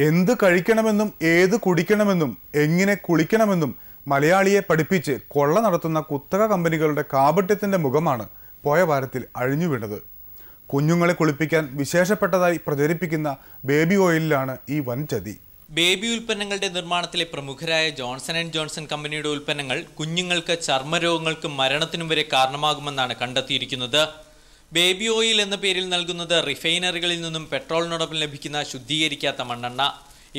എന്ത് കഴിക്കണമെന്നും ഏത് കുടിക്കണമെന്നും എങ്ങനെ കുളിക്കണമെന്നും മലയാളിയെ പഠിപ്പിച്ച് കൊള്ള നടത്തുന്ന കുത്തക കമ്പനികളുടെ കാപട്യത്തിന്റെ മുഖമാണ് പോയ വാരത്തിൽ അഴിഞ്ഞു വീണത്. കുഞ്ഞുങ്ങളെ കുളിപ്പിക്കാൻ വിശേഷപ്പെട്ടതായി പ്രചരിപ്പിക്കുന്ന ബേബി ഓയിലിലാണ് ഈ വൻ ചതി. ബേബി ഉൽപ്പന്നങ്ങളുടെ നിർമ്മാണത്തിലെ പ്രമുഖരായ ജോൺസൺ ആൻഡ് ജോൺസൺ കമ്പനിയുടെ ഉൽപ്പന്നങ്ങൾ കുഞ്ഞുങ്ങൾക്ക് ചർമ്മരോഗങ്ങൾക്കും മരണത്തിനും വരെ കാരണമാകുമെന്നാണ് കണ്ടെത്തിയിരിക്കുന്നത്. ബേബി ഓയിൽ എന്ന പേരിൽ നൽകുന്നത് റിഫൈനറികളിൽ നിന്നും പെട്രോളിനോടൊപ്പം ലഭിക്കുന്ന ശുദ്ധീകരിക്കാത്ത മണ്ണെണ്ണ.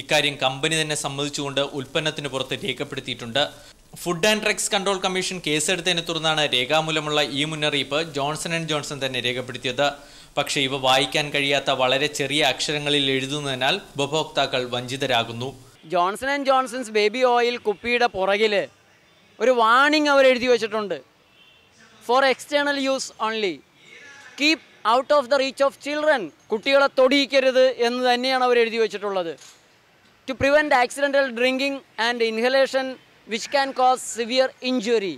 ഇക്കാര്യം കമ്പനി തന്നെ സമ്മതിച്ചുകൊണ്ട് ഉൽപ്പന്നത്തിന് പുറത്ത് രേഖപ്പെടുത്തിയിട്ടുണ്ട്. Food and drugs control commission കേസെടുത്തതിനെ തുടർന്നാണ് രേഖാമൂലമുള്ള ഈ മുന്നറിയിപ്പ് ജോൺസൺ ആൻഡ് ജോൺസൺ തന്നെ രേഖപ്പെടുത്തിയത്. പക്ഷേ ഇവ വായിക്കാൻ കഴിയാത്ത വളരെ ചെറിയ അക്ഷരങ്ങളിൽ എഴുതുന്നതിനാൽ ഉപഭോക്താക്കൾ വഞ്ചിതരാകുന്നു. Johnson and Johnson's baby oil കുപ്പിയുടെ പുറകിൽ ഒരു വാർണിംഗ് അവർ എഴുതി വെച്ചിട്ടുണ്ട്. For external use only, keep out of the reach of children. കുട്ടികളെ തൊടിയിക്കരുത് എന്ന് തന്നെയാണ് അവർ എഴുതി വെച്ചിട്ടുള്ളത്. To prevent accidental drinking and inhalation which can cause severe injury.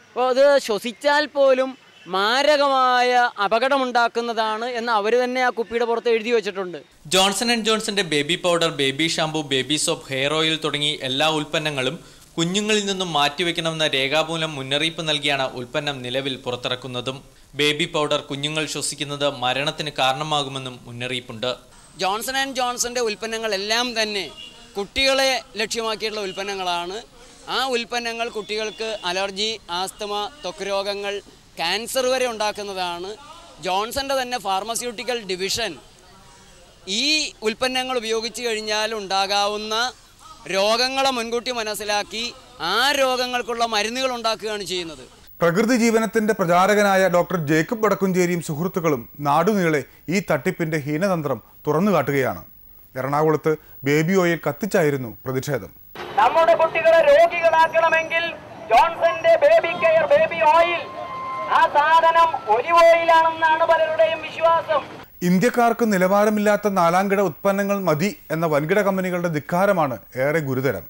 അപ്പോൾ അത് ശ്വസിച്ചാൽ പോലും മാരകമായ അപകടമുണ്ടാക്കുന്നതാണ് എന്ന് അവർ തന്നെ ആ കുപ്പിയുടെ പുറത്ത് എഴുതി വെച്ചിട്ടുണ്ട്. ജോൺസൺ ആൻഡ് ജോൺസന്റെ baby powder, baby shampoo, baby soap, hair oil തുടങ്ങി എല്ലാ ഉൽപ്പന്നങ്ങളും കുഞ്ഞുങ്ങളിൽ നിന്നും മാറ്റിവെക്കണമെന്ന രേഖാമൂലം മുന്നറിയിപ്പ് നൽകിയാണ് ഉൽപ്പന്നം നിലവിൽ പുറത്തിറക്കുന്നതും. ബേബി പൗഡർ കുഞ്ഞുങ്ങൾ ശ്വസിക്കുന്നത് മരണത്തിന് കാരണമാകുമെന്നും മുന്നറിയിപ്പുണ്ട്. ജോൺസൺ ആൻഡ് ജോൺസന്റെ ഉൽപ്പന്നങ്ങളെല്ലാം തന്നെ കുട്ടികളെ ലക്ഷ്യമാക്കിയിട്ടുള്ള ഉൽപ്പന്നങ്ങളാണ്. ആ ഉൽപ്പന്നങ്ങൾ കുട്ടികൾക്ക് അലർജി, ആസ്തമ, ത്വക്ക് രോഗങ്ങൾ, ക്യാൻസർ വരെ ഉണ്ടാക്കുന്നതാണ്. ജോൺസന്റെ തന്നെ ഫാർമസ്യൂട്ടിക്കൽ ഡിവിഷൻ ഈ ഉൽപ്പന്നങ്ങൾ ഉപയോഗിച്ച് കഴിഞ്ഞാൽ ഉണ്ടാകാവുന്ന രോഗങ്ങളെ മുൻകൂട്ടി മനസ്സിലാക്കി ആ രോഗങ്ങൾക്കുള്ള മരുന്നുകൾ ഉണ്ടാക്കുകയാണ് ചെയ്യുന്നത്. പ്രകൃതി ജീവനത്തിന്റെ പ്രചാരകനായ ഡോക്ടർ ജേക്കബ് വടക്കുംചേരിയും സുഹൃത്തുക്കളും നാടുനീളെ ഈ തട്ടിപ്പിന്റെ ഹീനതന്ത്രം തുറന്നു കാട്ടുകയാണ്. എറണാകുളത്ത് ബേബി ഓയിൽ കത്തിച്ചായിരുന്നു പ്രതിഷേധം. നമ്മുടെ കുട്ടികളെ രോഗികളാക്കണമെങ്കിൽ ജോൺസന്റെ ബേബി കെയർ ബേബി ഓയിൽ, ആ സാധനം ഒലിവ് ഓയിലാണെന്നാണ് പലരുടെയും വിശ്വാസം. ഇന്ത്യക്കാർക്ക് നിലവാരമില്ലാത്ത നാലാംകിട ഉത്പന്നങ്ങൾ മതി എന്ന വൻകിട കമ്പനികളുടെ ധിക്കാരമാണ് ഏറെ ഗുരുതരം.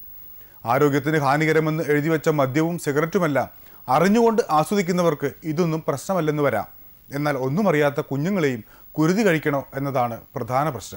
ആരോഗ്യത്തിന് ഹാനികരമെന്ന് എഴുതിവെച്ച മദ്യവും സിഗരറ്റുമെല്ലാം അറിഞ്ഞുകൊണ്ട് ആസ്വദിക്കുന്നവർക്ക് ഇതൊന്നും പ്രശ്നമല്ലെന്ന് വരാം. എന്നാൽ ഒന്നും അറിയാത്ത കുഞ്ഞുങ്ങളെയും കുരുതി കഴിക്കണോ എന്നതാണ് പ്രധാന പ്രശ്നം.